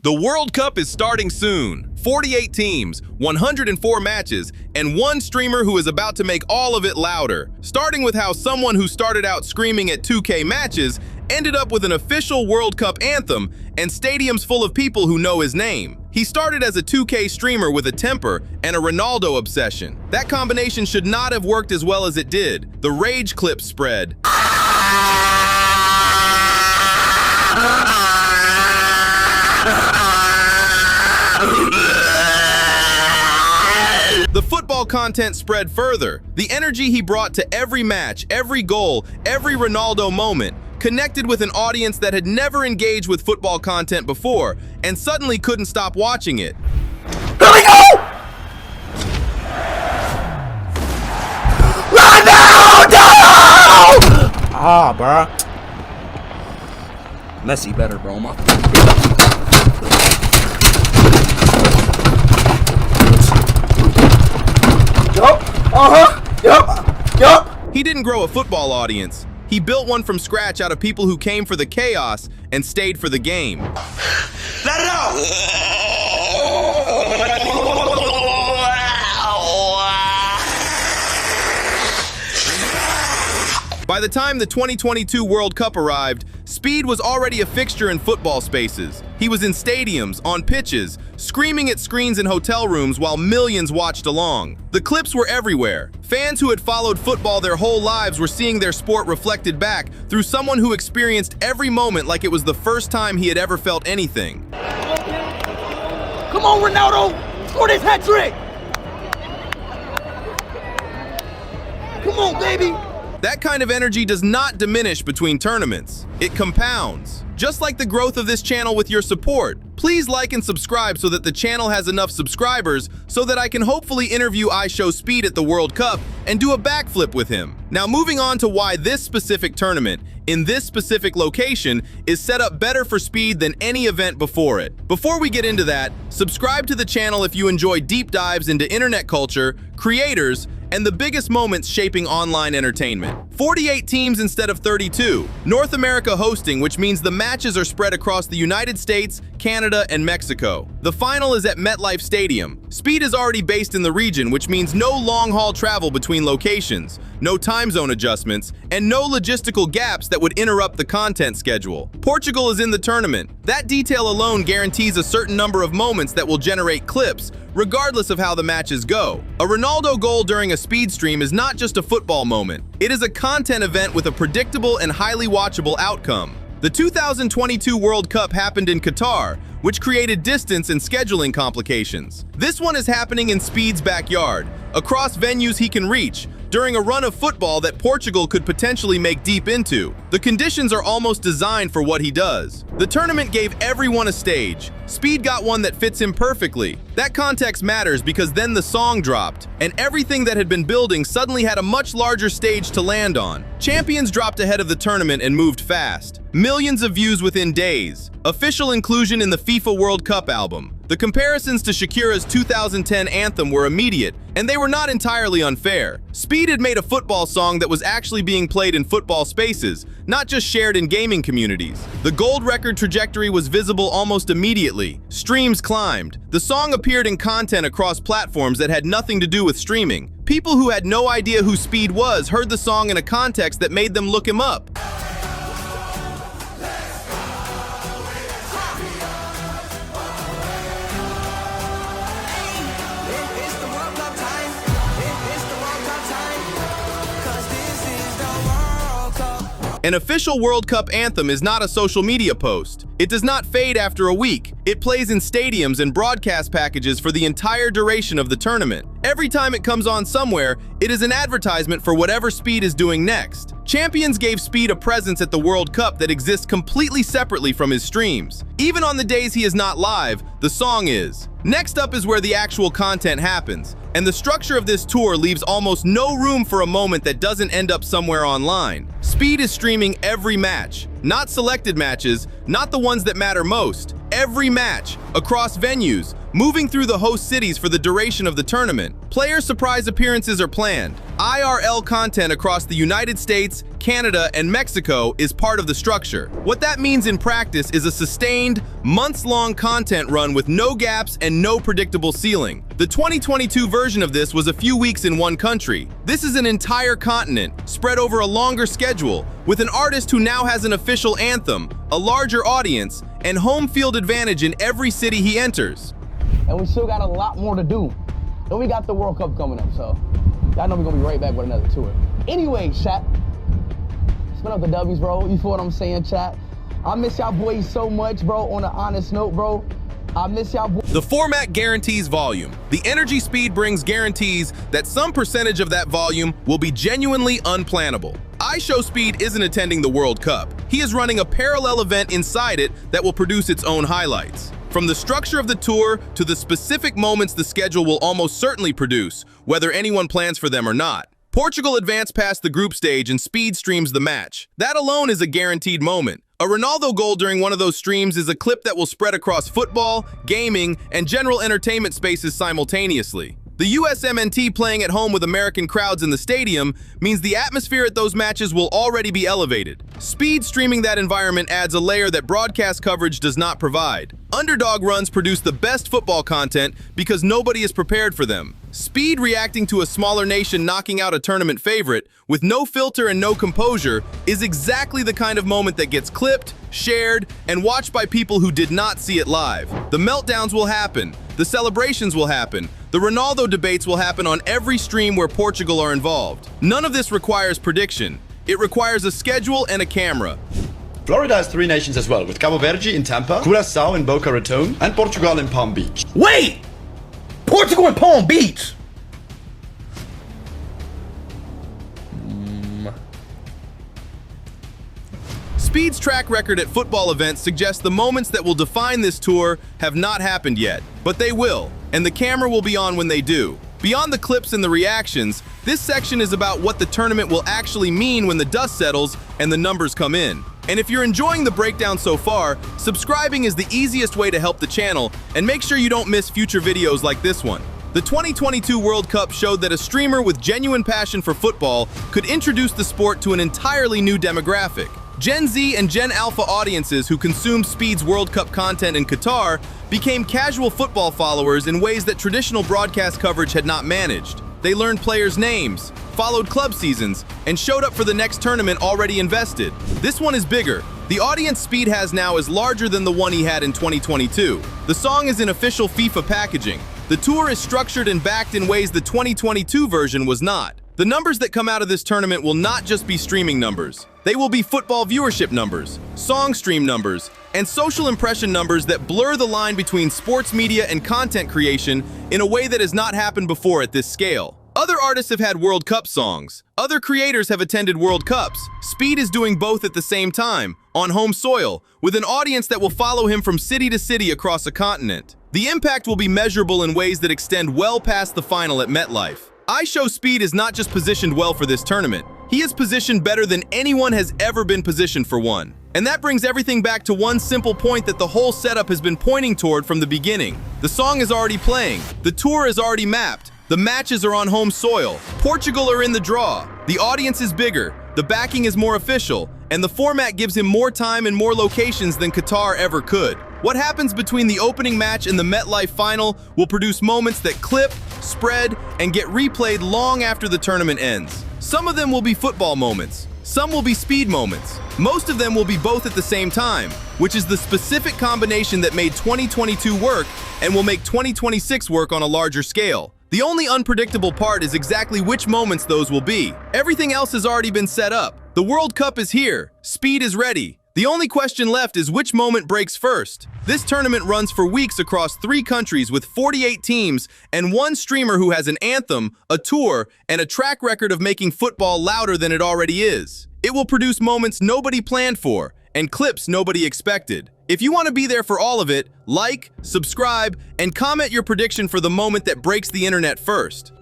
The World Cup is starting soon. 48 teams, 104 matches, and one streamer who is about to make all of it louder. Starting with how someone who started out screaming at 2K matches ended up with an official World Cup anthem and stadiums full of people who know his name. He started as a 2K streamer with a temper and a Ronaldo obsession. That combination should not have worked as well as it did. The rage clip spread. The football content spread further. The energy he brought to every match, every goal, every Ronaldo moment connected with an audience that had never engaged with football content before and suddenly couldn't stop watching it. Here we go! Ronaldo! Ah, bruh. Messi better, bro. Yup. He didn't grow a football audience. He built one from scratch out of people who came for the chaos and stayed for the game. Let it out! By the time the 2022 World Cup arrived, Speed was already a fixture in football spaces. He was in stadiums, on pitches, screaming at screens in hotel rooms while millions watched along. The clips were everywhere. Fans who had followed football their whole lives were seeing their sport reflected back through someone who experienced every moment like it was the first time he had ever felt anything. Come on, Ronaldo! Score this hat trick! Come on, baby! That kind of energy does not diminish between tournaments. It compounds. Just like the growth of this channel with your support. Please like and subscribe so that the channel has enough subscribers so that I can hopefully interview Ishowspeed at the World Cup and do a backflip with him. Now moving on to why this specific tournament, in this specific location, is set up better for Speed than any event before it. Before we get into that, subscribe to the channel if you enjoy deep dives into internet culture, creators, and the biggest moments shaping online entertainment. 48 teams instead of 32. North America hosting, which means the matches are spread across the United States, Canada, and Mexico. The final is at MetLife Stadium. Speed is already based in the region, which means no long-haul travel between locations, no time zone adjustments, and no logistical gaps that would interrupt the content schedule. Portugal is in the tournament. That detail alone guarantees a certain number of moments that will generate clips, regardless of how the matches go. A Ronaldo goal during a Speed stream is not just a football moment. It is a content event with a predictable and highly watchable outcome. The 2022 World Cup happened in Qatar, which created distance and scheduling complications. This one is happening in Speed's backyard, across venues he can reach, during a run of football that Portugal could potentially make deep into. The conditions are almost designed for what he does. The tournament gave everyone a stage. Speed got one that fits him perfectly. That context matters because then the song dropped, and everything that had been building suddenly had a much larger stage to land on. Champions dropped ahead of the tournament and moved fast. Millions of views within days. Official inclusion in the FIFA World Cup album. The comparisons to Shakira's 2010 anthem were immediate, and they were not entirely unfair. Speed had made a football song that was actually being played in football spaces, not just shared in gaming communities. The gold record trajectory was visible almost immediately. Streams climbed. The song appeared in content across platforms that had nothing to do with streaming. People who had no idea who Speed was heard the song in a context that made them look him up. An official World Cup anthem is not a social media post. It does not fade after a week. It plays in stadiums and broadcast packages for the entire duration of the tournament. Every time it comes on somewhere, it is an advertisement for whatever Speed is doing next. Champions gave Speed a presence at the World Cup that exists completely separately from his streams. Even on the days he is not live, the song is. Next up is where the actual content happens, and the structure of this tour leaves almost no room for a moment that doesn't end up somewhere online. Speed is streaming every match, not selected matches, not the ones that matter most. Every match, across venues, moving through the host cities for the duration of the tournament. Player surprise appearances are planned. IRL content across the United States, Canada, and Mexico is part of the structure. What that means in practice is a sustained, months-long content run with no gaps and no predictable ceiling. The 2022 version of this was a few weeks in one country. This is an entire continent, spread over a longer schedule, with an artist who now has an official anthem, a larger audience, and home field advantage in every city he enters. And we still got a lot more to do. Then we got the World Cup coming up, so y'all know we're gonna be right back with another tour. Anyway, chat, spin up the W's, bro. You feel what I'm saying, chat? I miss y'all boys so much, bro. On an honest note, bro, I miss y'all boys. The format guarantees volume. The energy speed brings guarantees that some percentage of that volume will be genuinely unplannable. Ishowspeed isn't attending the World Cup. He is running a parallel event inside it that will produce its own highlights. From the structure of the tour to the specific moments the schedule will almost certainly produce, whether anyone plans for them or not. Portugal advanced past the group stage and Speed streams the match. That alone is a guaranteed moment. A Ronaldo goal during one of those streams is a clip that will spread across football, gaming, and general entertainment spaces simultaneously. The USMNT playing at home with American crowds in the stadium means the atmosphere at those matches will already be elevated. Speed streaming that environment adds a layer that broadcast coverage does not provide. Underdog runs produce the best football content because nobody is prepared for them. Speed reacting to a smaller nation knocking out a tournament favorite with no filter and no composure is exactly the kind of moment that gets clipped, shared, and watched by people who did not see it live. The meltdowns will happen. The celebrations will happen. The Ronaldo debates will happen on every stream where Portugal are involved. None of this requires prediction. It requires a schedule and a camera. Florida has 3 nations as well, with Cabo Verde in Tampa, Curaçao in Boca Raton, and Portugal in Palm Beach. Wait! Portugal and Palm Beach! Speed's track record at football events suggests the moments that will define this tour have not happened yet, but they will, and the camera will be on when they do. Beyond the clips and the reactions, this section is about what the tournament will actually mean when the dust settles and the numbers come in. And if you're enjoying the breakdown so far, subscribing is the easiest way to help the channel, and make sure you don't miss future videos like this one. The 2022 World Cup showed that a streamer with genuine passion for football could introduce the sport to an entirely new demographic. Gen Z and Gen Alpha audiences who consumed Speed's World Cup content in Qatar became casual football followers in ways that traditional broadcast coverage had not managed. They learned players' names, followed club seasons, and showed up for the next tournament already invested. This one is bigger. The audience Speed has now is larger than the one he had in 2022. The song is in official FIFA packaging. The tour is structured and backed in ways the 2022 version was not. The numbers that come out of this tournament will not just be streaming numbers. They will be football viewership numbers, song stream numbers, and social impression numbers that blur the line between sports media and content creation in a way that has not happened before at this scale. Other artists have had World Cup songs. Other creators have attended World Cups. Speed is doing both at the same time, on home soil, with an audience that will follow him from city to city across a continent. The impact will be measurable in ways that extend well past the final at MetLife. Ishowspeed is not just positioned well for this tournament. He is positioned better than anyone has ever been positioned for one. And that brings everything back to one simple point that the whole setup has been pointing toward from the beginning. The song is already playing. The tour is already mapped. The matches are on home soil. Portugal are in the draw. The audience is bigger. The backing is more official. And the format gives him more time and more locations than Qatar ever could. What happens between the opening match and the MetLife final will produce moments that clip, spread, and get replayed long after the tournament ends. Some of them will be football moments. Some will be speed moments. Most of them will be both at the same time, which is the specific combination that made 2022 work and will make 2026 work on a larger scale. The only unpredictable part is exactly which moments those will be. Everything else has already been set up. The World Cup is here. Speed is ready. The only question left is which moment breaks first. This tournament runs for weeks across 3 countries with 48 teams and one streamer who has an anthem, a tour, and a track record of making football louder than it already is. It will produce moments nobody planned for and clips nobody expected. If you want to be there for all of it, like, subscribe, and comment your prediction for the moment that breaks the internet first.